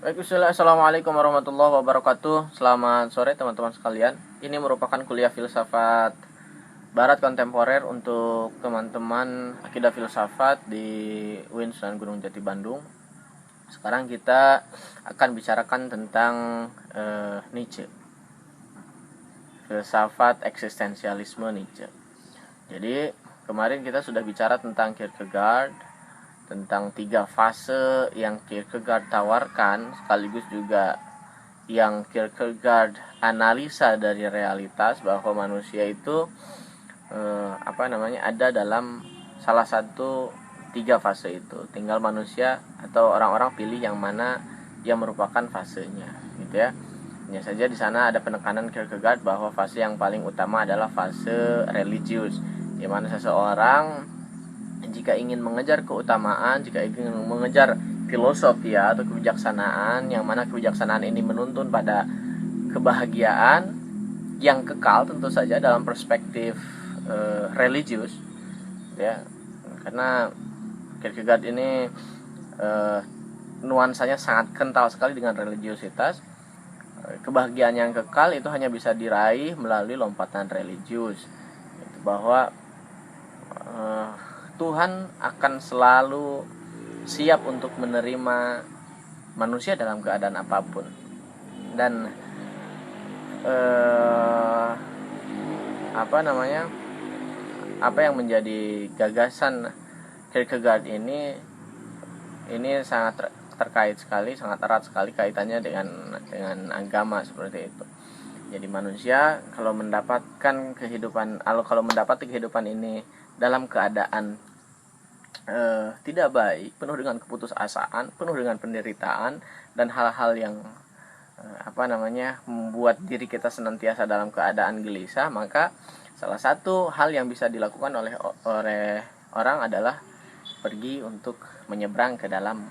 Assalamualaikum warahmatullahi wabarakatuh. Selamat sore teman-teman sekalian. Ini merupakan kuliah filsafat barat kontemporer untuk teman-teman akidah filsafat di UIN Sunan Gunung Jati Bandung. Sekarang kita akan bicarakan tentang Nietzsche. Filsafat eksistensialisme Nietzsche. Jadi kemarin kita sudah bicara tentang Kierkegaard, tentang 3 fase yang Kierkegaard tawarkan, sekaligus juga yang Kierkegaard analisa dari realitas bahwa manusia itu ada dalam salah satu 3 fase itu. Tinggal manusia atau orang-orang pilih yang mana yang merupakan fasenya, gitu ya. Hanya saja di sana ada penekanan Kierkegaard bahwa fase yang paling utama adalah fase religius, di mana seseorang jika ingin mengejar keutamaan, jika ingin mengejar filosofi atau kebijaksanaan, yang mana kebijaksanaan ini menuntun pada kebahagiaan yang kekal tentu saja dalam perspektif religius, ya. Karena Kierkegaard ini nuansanya sangat kental sekali dengan religiusitas. Kebahagiaan yang kekal itu hanya bisa diraih melalui lompatan religius, itu bahwa Tuhan akan selalu siap untuk menerima manusia dalam keadaan apapun. Dan apa yang menjadi gagasan Kierkegaard ini sangat terkait sekali, sangat erat sekali kaitannya dengan agama seperti itu. Jadi manusia kalau mendapati kehidupan ini dalam keadaan tidak baik, penuh dengan keputusasaan, penuh dengan penderitaan dan hal-hal yang membuat diri kita senantiasa dalam keadaan gelisah, maka salah satu hal yang bisa dilakukan oleh orang adalah pergi untuk menyeberang ke dalam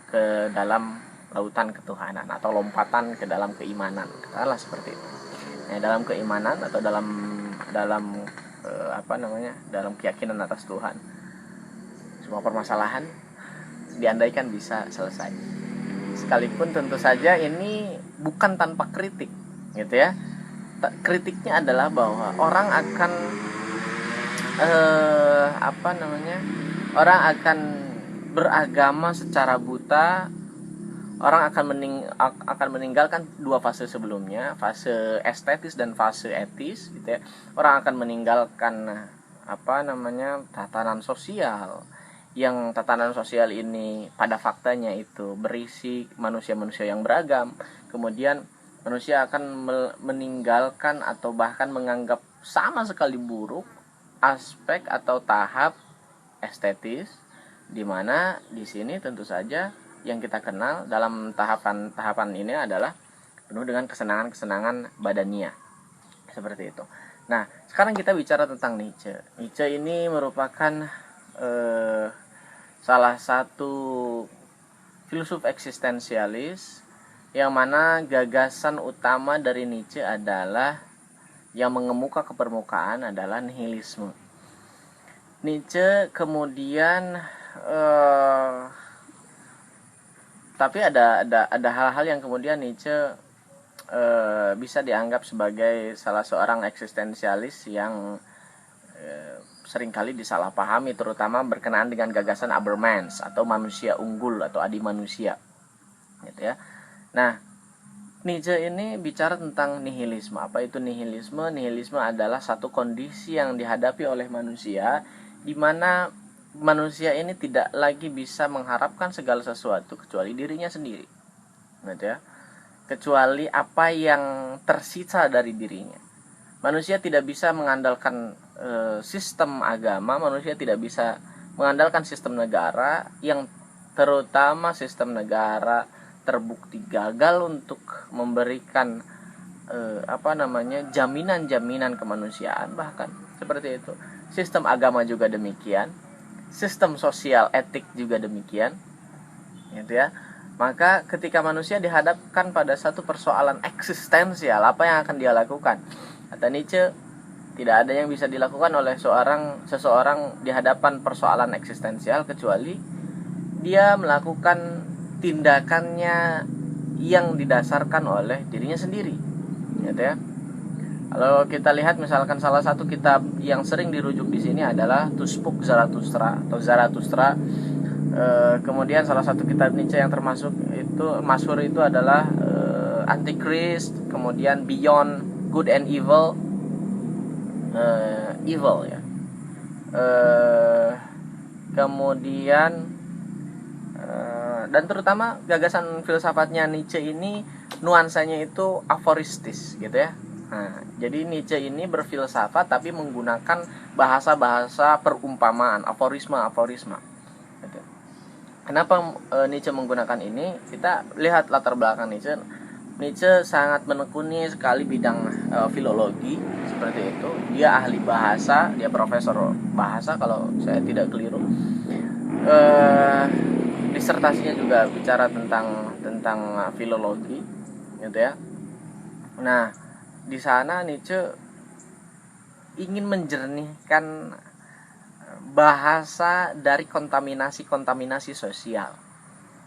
ke dalam lautan ketuhanan atau lompatan ke dalam keimanan, katakanlah seperti itu. Nah, dalam keimanan atau dalam dalam keyakinan atas Tuhan, semua permasalahan diandaikan bisa selesai. Sekalipun tentu saja ini bukan tanpa kritik, gitu ya. Kritiknya adalah bahwa orang akan orang akan beragama secara buta. Orang akan meninggalkan 2 fase sebelumnya, fase estetis dan fase etis, gitu ya. Orang akan meninggalkan tatanan sosial, yang tatanan sosial ini pada faktanya itu berisi manusia-manusia yang beragam. Kemudian manusia akan meninggalkan atau bahkan menganggap sama sekali buruk aspek atau tahap estetis, di mana di sini tentu saja yang kita kenal dalam tahapan ini adalah penuh dengan kesenangan badania, seperti itu. Nah, sekarang kita bicara tentang Nietzsche. Nietzsche ini merupakan salah satu filsuf eksistensialis, yang mana gagasan utama dari Nietzsche adalah yang mengemuka ke permukaan adalah nihilisme. Nietzsche kemudian tapi ada hal-hal yang kemudian Nietzsche bisa dianggap sebagai salah seorang eksistensialis yang seringkali disalahpahami, terutama berkenaan dengan gagasan Habermas atau manusia unggul atau adi manusia, gitu ya. Nah, Nietzsche ini bicara tentang nihilisme. Apa itu nihilisme? Nihilisme adalah satu kondisi yang dihadapi oleh manusia, di mana manusia ini tidak lagi bisa mengharapkan segala sesuatu kecuali dirinya sendiri, gitu ya. Kecuali apa yang tersisa dari dirinya. Manusia tidak bisa mengandalkan sistem agama, manusia tidak bisa mengandalkan sistem negara, yang terutama sistem negara terbukti gagal untuk memberikan jaminan kemanusiaan, bahkan seperti itu. Sistem agama juga demikian, sistem sosial etik juga demikian, gitu ya. Maka ketika manusia dihadapkan pada satu persoalan eksistensial, apa yang akan dia lakukan? Kata Nietzsche, tidak ada yang bisa dilakukan oleh seseorang di hadapan persoalan eksistensial kecuali dia melakukan tindakannya yang didasarkan oleh dirinya sendiri, gitu ya. Kalau kita lihat misalkan salah satu kitab yang sering dirujuk di sini adalah Tuspuk Zarathustra atau Zarathustra. Kemudian salah satu kitab Nietzsche yang termasuk itu masyhur itu adalah Antichrist, kemudian Beyond Good and Evil, Evil ya. Kemudian dan terutama gagasan filsafatnya Nietzsche ini nuansanya itu aforistis, gitu ya. Nah, jadi Nietzsche ini berfilsafat tapi menggunakan bahasa-bahasa perumpamaan, aforisma. Gitu. Kenapa Nietzsche menggunakan ini? Kita lihat latar belakang Nietzsche. Nietzsche sangat menekuni sekali bidang filologi, seperti itu. Dia ahli bahasa, dia profesor bahasa kalau saya tidak keliru. Disertasinya juga bicara tentang filologi, gitu ya. Nah, di sana Nietzsche ingin menjernihkan bahasa dari kontaminasi sosial,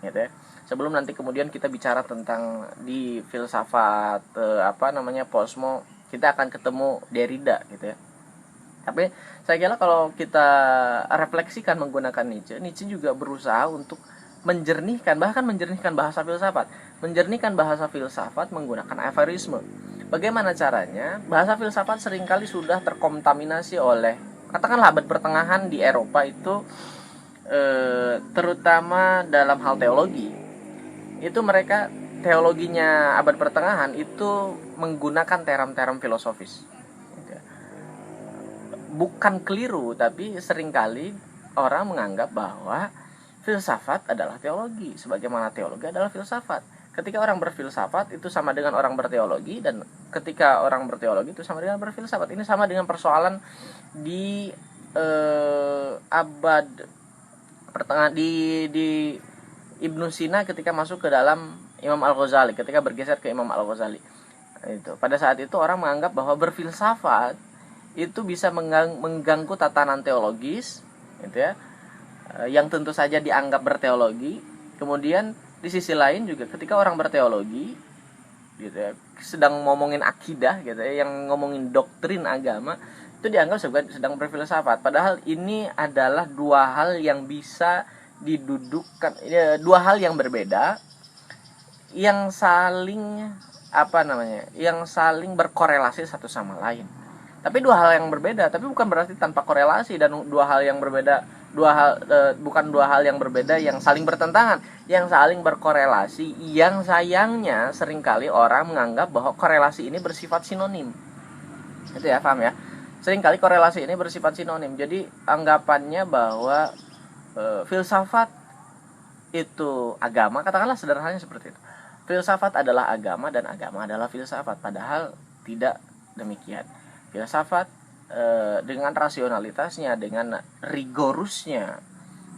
gitu ya. Sebelum nanti kemudian kita bicara tentang di filsafat posmo, kita akan ketemu Derrida, gitu ya. Tapi saya kira kalau kita refleksikan menggunakan Nietzsche juga berusaha untuk menjernihkan bahasa filsafat, menggunakan aforisme. Bagaimana caranya? Bahasa filsafat seringkali sudah terkontaminasi oleh, katakanlah abad pertengahan di Eropa itu, terutama dalam hal teologi. Itu mereka teologinya abad pertengahan itu menggunakan term-term filosofis. Bukan keliru, tapi seringkali orang menganggap bahwa filsafat adalah teologi, sebagaimana teologi adalah filsafat. Ketika orang berfilsafat itu sama dengan orang berteologi, dan ketika orang berteologi itu sama dengan berfilsafat. Ini sama dengan persoalan di abad pertengahan di Ibnu Sina ketika masuk ke dalam Imam Al-Ghazali, ketika bergeser ke Imam Al-Ghazali. Itu pada saat itu orang menganggap bahwa berfilsafat itu bisa mengganggu tatanan teologis, gitu ya, yang tentu saja dianggap berteologi. Kemudian di sisi lain juga ketika orang berteologi, gitu ya, sedang ngomongin akidah, gitu ya, yang ngomongin doktrin agama, itu dianggap sedang berfilsafat. Padahal ini adalah dua hal yang bisa didudukkan, dua hal yang berbeda, yang saling yang saling berkorelasi satu sama lain. Tapi dua hal yang berbeda, tapi bukan berarti tanpa korelasi, dan bukan dua hal yang berbeda yang saling bertentangan, yang saling berkorelasi. Yang sayangnya seringkali orang menganggap bahwa korelasi ini bersifat sinonim. Itu ya, paham ya? Seringkali korelasi ini bersifat sinonim. Jadi anggapannya bahwa filsafat itu agama, katakanlah sederhananya seperti itu. Filsafat adalah agama dan agama adalah filsafat, padahal tidak demikian. Filsafat dengan rasionalitasnya, dengan rigorusnya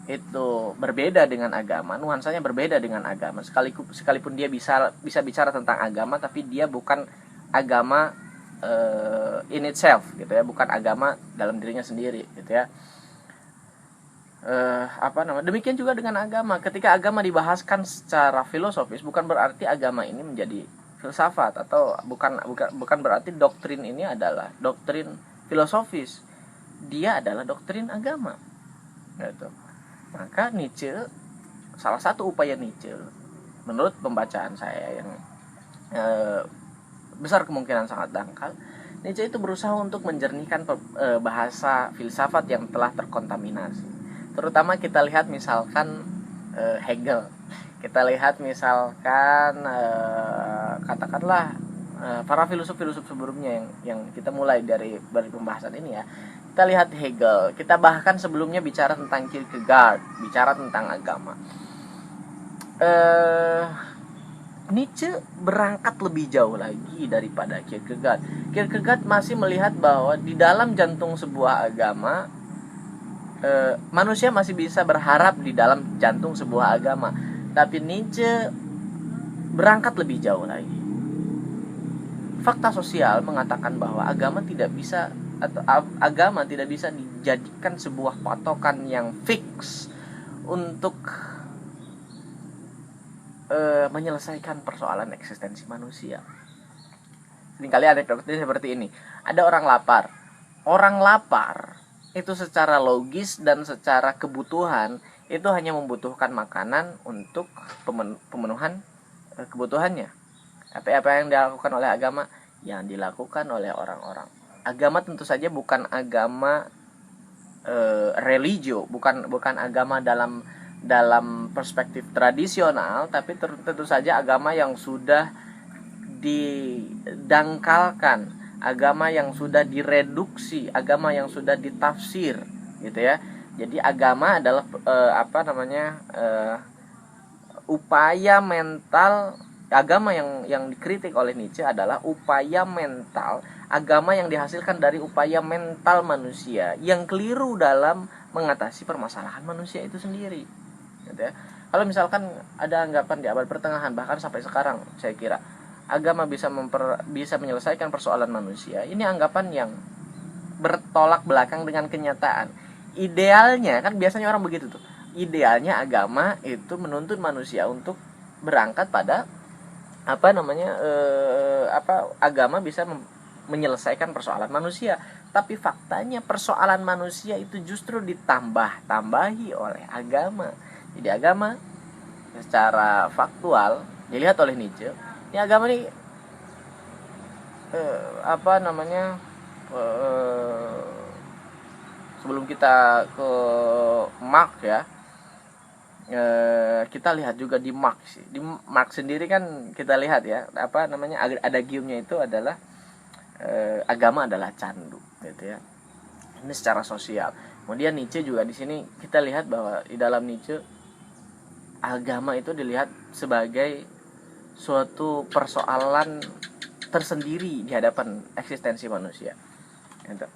itu berbeda dengan agama, nuansanya berbeda dengan agama. Sekalipun dia bisa bicara tentang agama, tapi dia bukan agama in itself, gitu ya, bukan agama dalam dirinya sendiri, gitu ya. Demikian juga dengan agama. Ketika agama dibahaskan secara filosofis, bukan berarti agama ini menjadi filsafat, atau bukan berarti doktrin ini adalah doktrin filosofis. Dia adalah doktrin agama, gitu. Maka Nietzsche, salah satu upaya Nietzsche menurut pembacaan saya yang besar kemungkinan sangat dangkal, Nietzsche itu berusaha untuk menjernihkan bahasa filsafat yang telah terkontaminasi. Terutama kita lihat misalkan Hegel, kita lihat misalkan katakanlah para filsuf sebelumnya yang kita mulai dari pembahasan ini ya. Kita lihat Hegel, kita bahkan sebelumnya bicara tentang Kierkegaard, bicara tentang agama. Nietzsche berangkat lebih jauh lagi daripada Kierkegaard. Kierkegaard masih melihat bahwa di dalam jantung sebuah agama, manusia masih bisa berharap di dalam jantung sebuah agama. Tapi Nietzsche berangkat lebih jauh lagi. Fakta sosial mengatakan bahwa agama tidak bisa dijadikan sebuah patokan yang fix untuk menyelesaikan persoalan eksistensi manusia. Seringkali anekdotnya seperti ini. Ada orang lapar. Orang lapar itu secara logis dan secara kebutuhan itu hanya membutuhkan makanan untuk pemenuhan kebutuhannya. Tapi apa yang dilakukan oleh agama? Yang dilakukan oleh orang-orang. Agama tentu saja bukan agama religio, bukan agama dalam perspektif tradisional, tapi tentu saja agama yang sudah didangkalkan, agama yang sudah direduksi, agama yang sudah ditafsir, gitu ya. Jadi agama adalah upaya mental. Agama yang dikritik oleh Nietzsche adalah upaya mental, agama yang dihasilkan dari upaya mental manusia yang keliru dalam mengatasi permasalahan manusia itu sendiri, gitu ya. Kalau misalkan ada anggapan di abad pertengahan bahkan sampai sekarang, saya kira agama bisa menyelesaikan persoalan manusia, ini anggapan yang bertolak belakang dengan kenyataan. Idealnya kan biasanya orang begitu tuh. Idealnya agama itu menuntut manusia untuk berangkat pada agama bisa menyelesaikan persoalan manusia. Tapi faktanya persoalan manusia itu justru ditambah-tambahi oleh agama. Jadi agama secara faktual dilihat oleh Nietzsche, ini agama ini sebelum kita ke Marx ya, kita lihat juga di Marx. Di Marx sendiri kan kita lihat ya, adagiumnya itu adalah agama adalah candu, gitu ya. Ini secara sosial. Kemudian Nietzsche juga di sini kita lihat bahwa di dalam Nietzsche agama itu dilihat sebagai suatu persoalan tersendiri di hadapan eksistensi manusia. Gitu.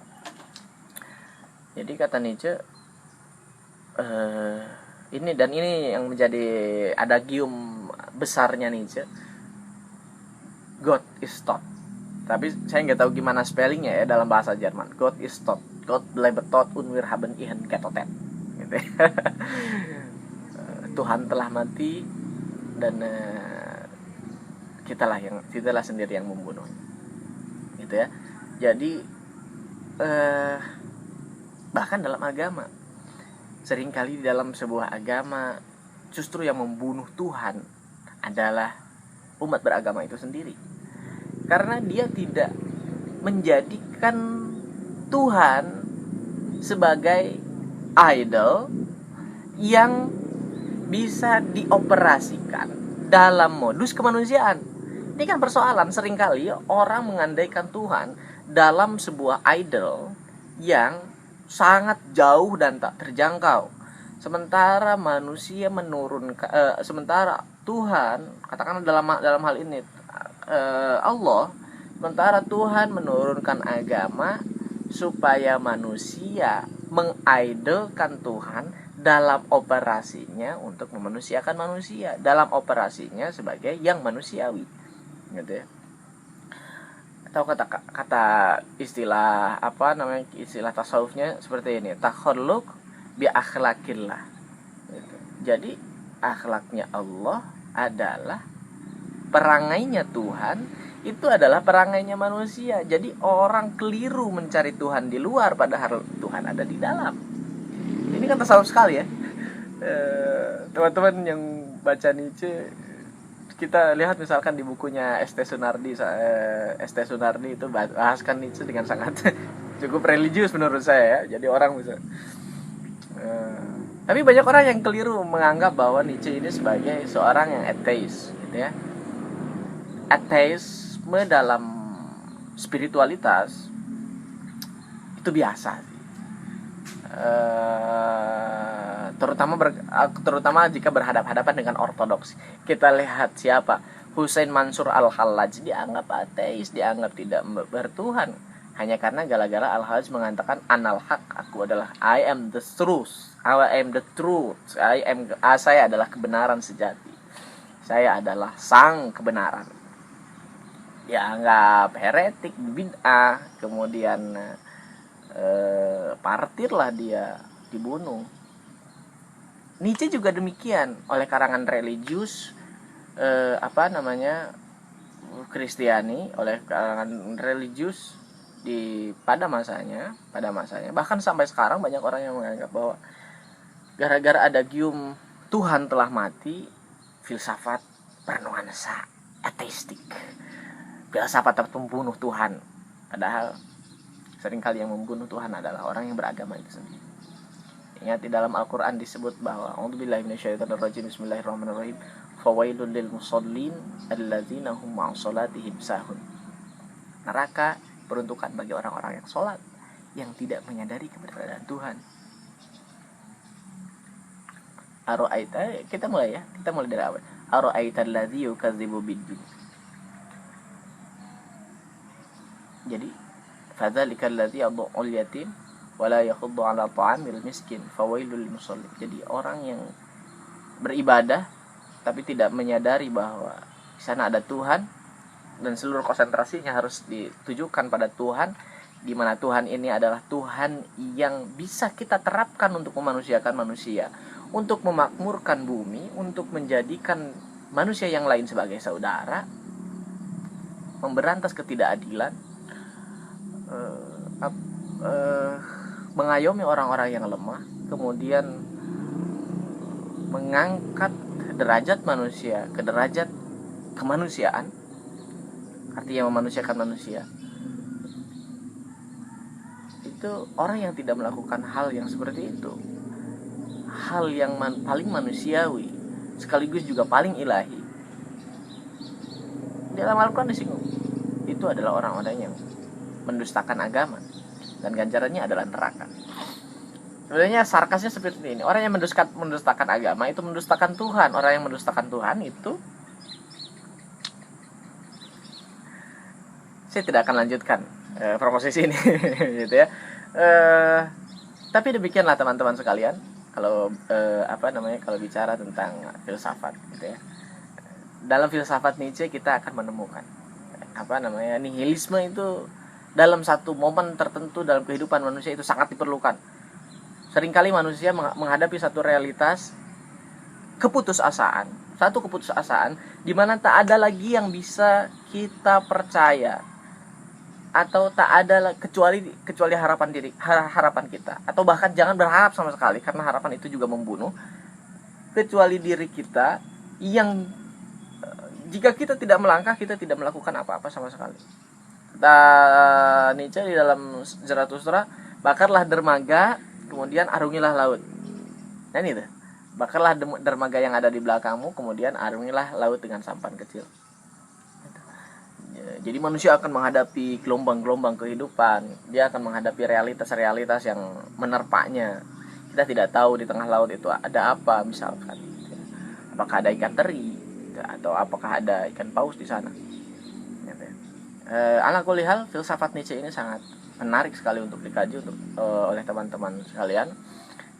Jadi kata Nietzsche, ini yang menjadi adagium besarnya Nietzsche, God is tot. Tapi saya nggak tahu gimana spellingnya ya dalam bahasa Jerman. God is tot. God bleibt tot und wir haben ihn getötet. Gitu. Tuhan telah mati dan kitalah sendiri yang membunuhnya, gitu ya. Jadi bahkan dalam agama, seringkali di dalam sebuah agama justru yang membunuh Tuhan adalah umat beragama itu sendiri, karena dia tidak menjadikan Tuhan sebagai idol yang bisa dioperasikan dalam modus kemanusiaan. Ini kan persoalan, seringkali orang mengandaikan Tuhan dalam sebuah idol yang sangat jauh dan tak terjangkau. Sementara manusia sementara Tuhan, katakanlah dalam hal ini Allah, sementara Tuhan menurunkan agama supaya manusia mengidolkan Tuhan dalam operasinya untuk memanusiakan manusia, dalam operasinya sebagai yang manusiawi, gitu ya. Atau kata istilah istilah tasawufnya seperti ini, takhalluk bi akhlakillah, gitu. Jadi akhlaknya Allah adalah perangainya Tuhan, itu adalah perangainya manusia. Jadi orang keliru mencari Tuhan di luar, padahal Tuhan ada di dalam. Ini kan tasawuf sekali ya. Teman-teman yang baca Nietzsche, kita lihat misalkan di bukunya ST Sunardi itu bahaskan Nietzsche dengan sangat cukup religius menurut saya ya. Jadi orang bisa tapi banyak orang yang keliru menganggap bahwa Nietzsche ini sebagai seorang yang ateis, gitu ya. Ateisme dalam spiritualitas itu biasa sih. Terutama jika berhadapan-hadapan dengan ortodoks. Kita lihat siapa? Hussein Mansur Al-Hallaj dianggap ateis, dianggap tidak bertuhan, hanya karena gara-gara Al-Hallaj mengatakan anal haq, aku adalah I am the truth, saya adalah kebenaran sejati, saya adalah sang kebenaran. Dianggap heretik, bid'ah, kemudian partirlah dia, dibunuh. Nietzsche juga demikian oleh karangan religius apa namanya, Kristiani, oleh kalangan religius pada masanya bahkan sampai sekarang banyak orang yang menganggap bahwa gara-gara ada gium Tuhan telah mati, filsafat bernuansa ateistik, filsafat pembunuh Tuhan. Padahal seringkali yang membunuh Tuhan adalah orang yang beragama itu sendiri. Ingat, di dalam Al-Quran disebut bahwa a'udzubillahi minasyaitonirrajim, bismillahirrahmanirrahim, fawailul lil musallin alladzina hum ma'as salatihim sahun. Neraka peruntukan bagi orang-orang yang sholat yang tidak menyadari keberadaan Tuhan. Kita mulai dari awal. Ara'aita alladzi yukadzibu biddin. Jadi fadzalikal ladzi yad'ul yatim wala yakhuddu 'ala ta'amil miskin fawailul lil musallin. Jadi orang yang beribadah tapi tidak menyadari bahwa di sana ada Tuhan dan seluruh konsentrasinya harus ditujukan pada Tuhan, di mana Tuhan ini adalah Tuhan yang bisa kita terapkan untuk memanusiakan manusia, untuk memakmurkan bumi, untuk menjadikan manusia yang lain sebagai saudara, memberantas ketidakadilan, mengayomi orang-orang yang lemah, kemudian mengangkat derajat manusia ke derajat kemanusiaan, artinya memanusiakan manusia. Itu orang yang tidak melakukan hal yang seperti itu, hal yang paling manusiawi sekaligus juga paling ilahi, dalam Al-Quran disinggung, itu adalah orang-orang yang mendustakan agama dan ganjarannya adalah neraka. Sebenarnya sarkasnya seperti ini. Orang yang mendustakan agama itu mendustakan Tuhan. Orang yang mendustakan Tuhan itu, saya tidak akan lanjutkan proposisi ini gitu ya. Tapi demikianlah teman-teman sekalian, kalau kalau bicara tentang filsafat gitu ya. Dalam filsafat Nietzsche kita akan menemukan nihilisme itu dalam satu momen tertentu dalam kehidupan manusia itu sangat diperlukan. Seringkali manusia menghadapi satu realitas keputusasaan, di mana tak ada lagi yang bisa kita percaya, atau tak ada kecuali harapan kita, atau bahkan jangan berharap sama sekali karena harapan itu juga membunuh, kecuali diri kita yang jika kita tidak melangkah, kita tidak melakukan apa-apa sama sekali. Nietzsche di dalam Zarathustra, bakarlah dermaga, kemudian arungilah laut. Dan itu, bakarlah dermaga yang ada di belakangmu, kemudian arungilah laut dengan sampan kecil. Jadi manusia akan menghadapi gelombang-gelombang kehidupan. Dia akan menghadapi realitas-realitas yang menerpanya. Kita tidak tahu di tengah laut itu ada apa, misalkan. Apakah ada ikan teri, atau apakah ada ikan paus di sana. Ala kulli hal, filsafat Nietzsche ini sangat menarik sekali untuk dikaji oleh teman-teman sekalian.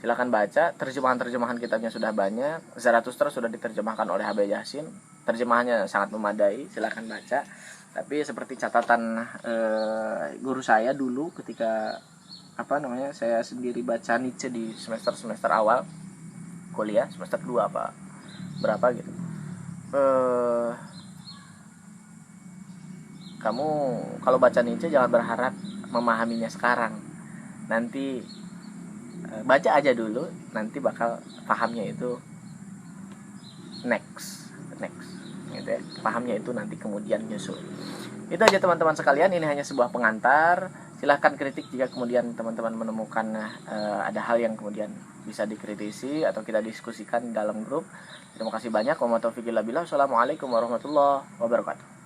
Silakan baca, terjemahan kitabnya sudah banyak. Zarathustra sudah diterjemahkan oleh H.B. Yassin, terjemahannya sangat memadai, silakan baca. Tapi seperti catatan guru saya dulu ketika saya sendiri baca Nietzsche di semester awal kuliah, semester 2 apa berapa gitu. Kamu kalau baca Nietzsche jangan berharap memahaminya sekarang. Nanti baca aja dulu, nanti bakal pahamnya itu next gitu ya. Pahamnya itu nanti kemudian nyusul. Itu aja teman-teman sekalian, ini hanya sebuah pengantar. Silahkan kritik jika kemudian teman-teman menemukan ada hal yang kemudian bisa dikritisi atau kita diskusikan dalam grup. Terima kasih banyak. Wassalamualaikum warahmatullahi wabarakatuh.